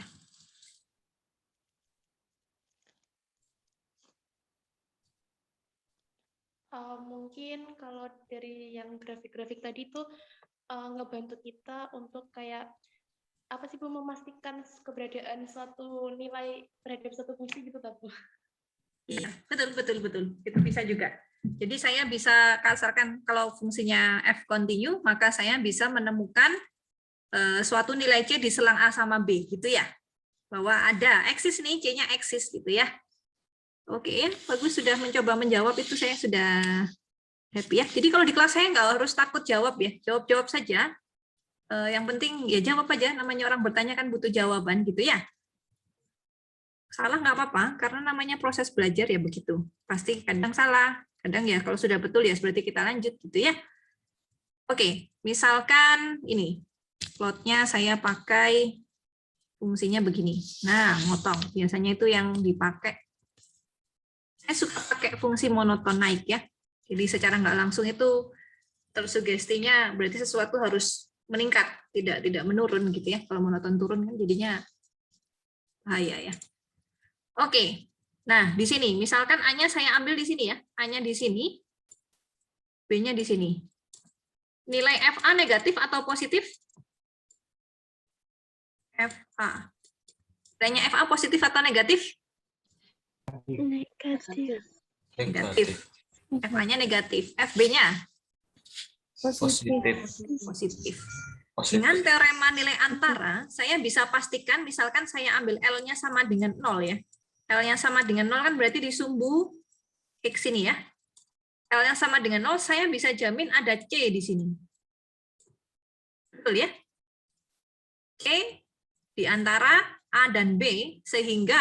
Mungkin kalau dari yang grafik-grafik tadi tuh ngebantu kita untuk kayak apa sih Bu, memastikan keberadaan suatu nilai terhadap satu fungsi gitu, Bu? Iya, betul. Itu bisa juga. Jadi saya bisa kasarkan kalau fungsinya f continue, maka saya bisa menemukan suatu nilai C di selang A sama B, gitu ya. Bahwa ada eksis nih, C-nya eksis gitu ya. Oke, bagus, sudah mencoba menjawab, itu saya sudah happy ya. Jadi kalau di kelas saya nggak harus takut jawab ya, jawab-jawab saja. Yang penting ya jawab aja, namanya orang bertanya kan butuh jawaban gitu ya. Salah nggak apa-apa, karena namanya proses belajar ya begitu. Pasti kadang salah, kadang ya kalau sudah betul ya berarti kita lanjut gitu ya. Oke, misalkan ini, plotnya saya pakai fungsinya begini. Nah, motong, biasanya itu yang dipakai. Saya suka pakai fungsi monoton naik ya. Jadi secara nggak langsung itu tersugestinya berarti sesuatu harus meningkat, tidak menurun gitu ya. Kalau monoton turun kan jadinya bahaya ya. Oke, nah di sini misalkan A-nya saya ambil di sini ya, A-nya di sini, B-nya di sini. Nilai FA negatif atau positif? FA. Nilainya FA positif atau negatif? Negatif. Negatif. FA-nya negatif. FB-nya? Positif. Dengan teorema nilai antara, saya bisa pastikan misalkan saya ambil L-nya sama dengan 0 ya. L-nya sama dengan 0 kan berarti di sumbu X ini ya. L yang sama dengan 0, saya bisa jamin ada C di sini. Betul ya? C di antara A dan B, sehingga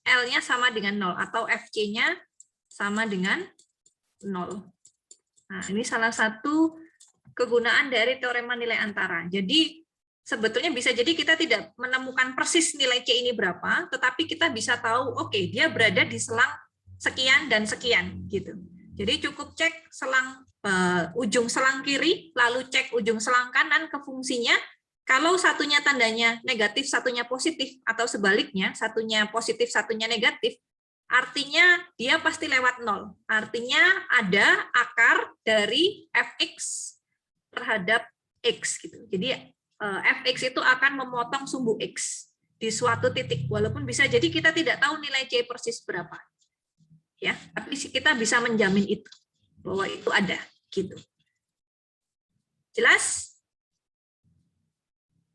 L-nya sama dengan 0, atau FC-nya sama dengan 0. Nah, ini salah satu kegunaan dari teorema nilai antara. Jadi, sebetulnya bisa jadi kita tidak menemukan persis nilai C ini berapa, tetapi kita bisa tahu, oke, dia berada di selang sekian dan sekian, gitu. Jadi cukup cek selang ujung selang kiri, lalu cek ujung selang kanan ke fungsinya. Kalau satunya tandanya negatif, satunya positif, atau sebaliknya, satunya positif, satunya negatif, artinya dia pasti lewat 0. Artinya ada akar dari fx terhadap x, gitu. Jadi fx itu akan memotong sumbu x di suatu titik, walaupun bisa jadi kita tidak tahu nilai C persis berapa. Ya, tapi kita bisa menjamin itu, bahwa itu ada, gitu. Jelas?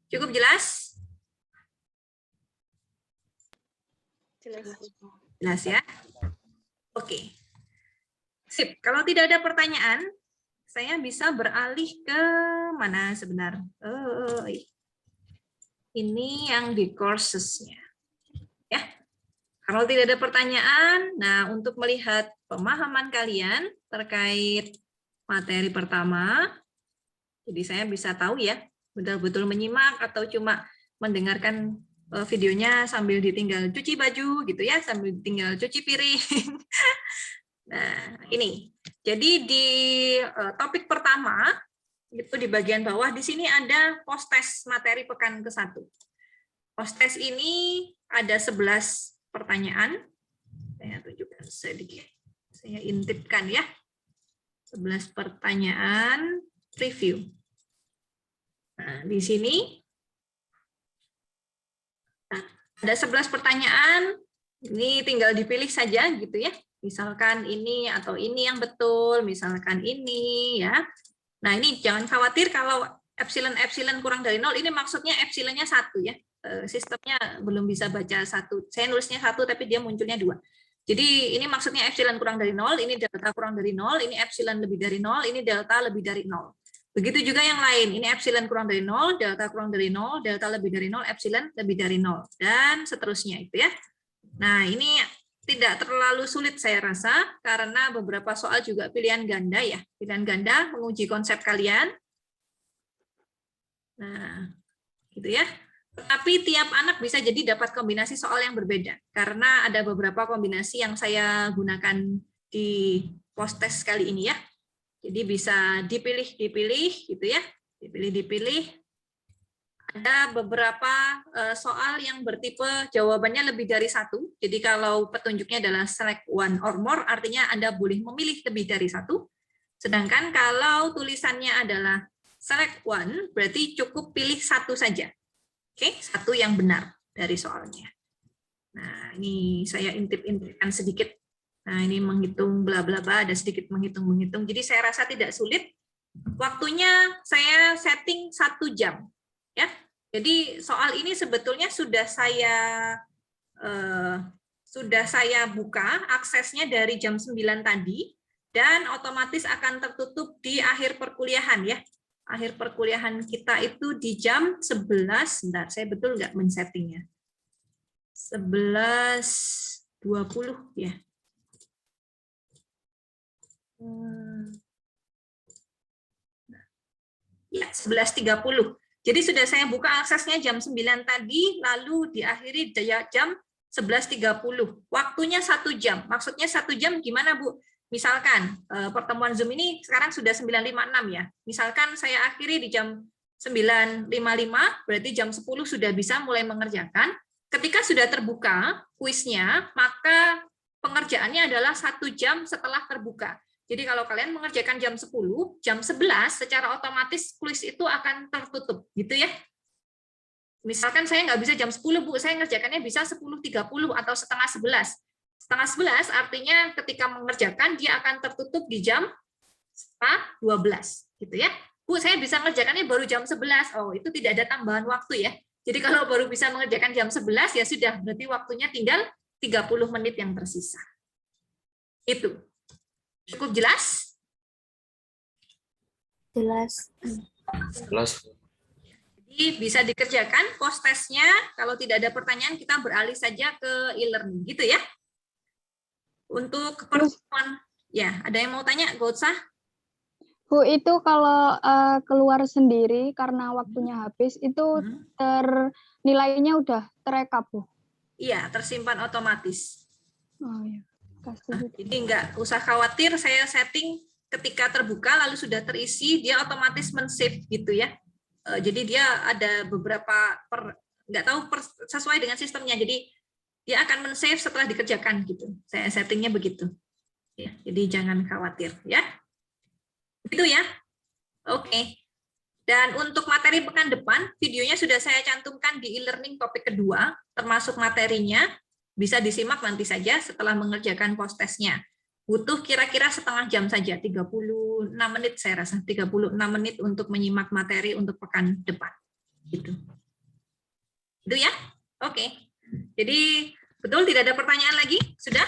Cukup jelas? Jelas. Jelas ya? Oke. Sip, kalau tidak ada pertanyaan, saya bisa beralih ke mana sebentar? Ini yang di courses-nya. Ya. Kalau tidak ada pertanyaan, nah untuk melihat pemahaman kalian terkait materi pertama, jadi saya bisa tahu ya, betul-betul menyimak atau cuma mendengarkan videonya sambil ditinggal cuci baju gitu ya, sambil ditinggal cuci piring. Nah, ini. Jadi di topik pertama, itu di bagian bawah, di sini ada post-test materi pekan ke-1. Post-test ini ada 11 pertanyaan. Saya tunjukkan sedikit. Saya intipkan ya. 11 pertanyaan review. Nah, di sini ada 11 pertanyaan. Ini tinggal dipilih saja gitu ya. Misalkan ini atau ini yang betul, misalkan ini ya. Nah, ini jangan khawatir kalau epsilon kurang dari 0, ini maksudnya epsilonnya 1 ya. Sistemnya belum bisa baca 1. Saya nulisnya 1 tapi dia munculnya 2. Jadi ini maksudnya epsilon kurang dari 0, ini delta kurang dari 0, ini epsilon lebih dari 0, ini delta lebih dari 0. Begitu juga yang lain, ini epsilon kurang dari 0, delta kurang dari 0, delta lebih dari 0, epsilon lebih dari 0, dan seterusnya itu ya. Nah, ini tidak terlalu sulit saya rasa, karena beberapa soal juga pilihan ganda ya. Pilihan ganda menguji konsep kalian. Nah, gitu ya. Tapi tiap anak bisa jadi dapat kombinasi soal yang berbeda, karena ada beberapa kombinasi yang saya gunakan di post-test kali ini ya. Jadi bisa dipilih gitu ya, dipilih. Ada beberapa soal yang bertipe jawabannya lebih dari 1. Jadi kalau petunjuknya adalah select one or more, artinya Anda boleh memilih lebih dari 1. Sedangkan kalau tulisannya adalah select one, berarti cukup pilih 1 saja. Oke, 1 yang benar dari soalnya. Nah, ini saya intip-intipkan sedikit. Nah, ini menghitung bla bla bla, ada sedikit menghitung. Jadi saya rasa tidak sulit. Waktunya saya setting 1 jam. Ya. Jadi soal ini sebetulnya sudah saya buka aksesnya dari jam 9 tadi, dan otomatis akan tertutup di akhir perkuliahan ya. Akhir perkuliahan kita itu di jam 11, bentar, saya betul nggak men-settingnya? 11.20 ya. Ya, 11.30. Jadi sudah saya buka aksesnya jam 9 tadi, lalu diakhiri jam 11.30. Waktunya 1 jam. Maksudnya 1 jam gimana, Bu? Misalkan pertemuan Zoom ini sekarang sudah 9.56 ya. Misalkan saya akhiri di jam 9.55, berarti jam 10 sudah bisa mulai mengerjakan. Ketika sudah terbuka kuisnya, maka pengerjaannya adalah 1 jam setelah terbuka. Jadi kalau kalian mengerjakan jam 10, jam 11 secara otomatis kuis itu akan tertutup, gitu ya. Misalkan saya nggak bisa jam 10, Bu, saya ngerjakannya bisa 10.30 atau setengah 11. Setengah 11 artinya ketika mengerjakan dia akan tertutup di jam 12, gitu ya. Bu, saya bisa mengerjakannya baru jam 11. Oh, itu tidak ada tambahan waktu ya. Jadi kalau baru bisa mengerjakan jam 11 ya sudah, berarti waktunya tinggal 30 menit yang tersisa. Itu. Cukup jelas? Jelas. Jelas. Jadi bisa dikerjakan post testnya. Kalau tidak ada pertanyaan, kita beralih saja ke e-learning, gitu ya. Untuk pertemuan, ya ada yang mau tanya, Goutsah? Bu, itu kalau keluar sendiri karena waktunya habis, itu nilainya udah terekap, Bu? Iya, tersimpan otomatis. Oh ya, Jadi nggak usah khawatir, saya setting ketika terbuka lalu sudah terisi, dia otomatis men-save gitu ya. Jadi dia ada beberapa, nggak tahu sesuai dengan sistemnya, jadi dia akan men-save setelah dikerjakan gitu. Saya settingnya begitu. Ya, jadi jangan khawatir ya. Gitu ya. Oke. Dan untuk materi pekan depan, videonya sudah saya cantumkan di e-learning topik kedua, termasuk materinya, bisa disimak nanti saja setelah mengerjakan post testnya. Butuh kira-kira setengah jam saja, 36 menit saya rasa, 36 menit untuk menyimak materi untuk pekan depan. Gitu. Itu ya? Oke. Jadi, betul tidak ada pertanyaan lagi? Sudah?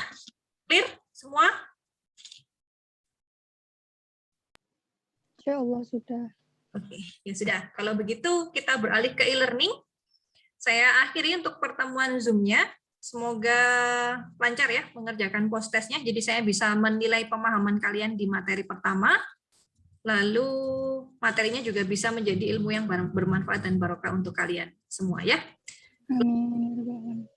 Clear semua? Insya Allah sudah. Oke, ya sudah. Kalau begitu kita beralih ke e-learning. Saya akhiri untuk pertemuan Zoom-nya. Semoga lancar ya mengerjakan post testnya. Jadi saya bisa menilai pemahaman kalian di materi pertama. Lalu materinya juga bisa menjadi ilmu yang bermanfaat dan barokah untuk kalian semua ya. Amin.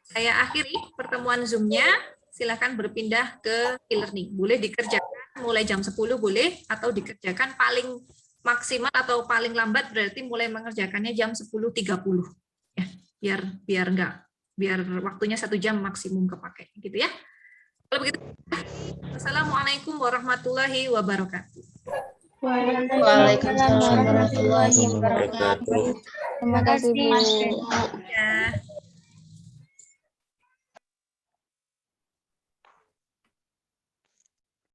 Saya akhiri pertemuan Zoom-nya. Silakan berpindah ke e-learning. Boleh dikerjakan mulai jam 10 boleh, atau dikerjakan paling maksimal atau paling lambat berarti mulai mengerjakannya jam 10.30 ya, biar waktunya 1 jam maksimum kepake gitu ya. Kalau begitu, Assalamualaikum warahmatullahi wabarakatuh. Waalaikumsalam warahmatullahi wabarakatuh. Terima kasih, Bu. Ya.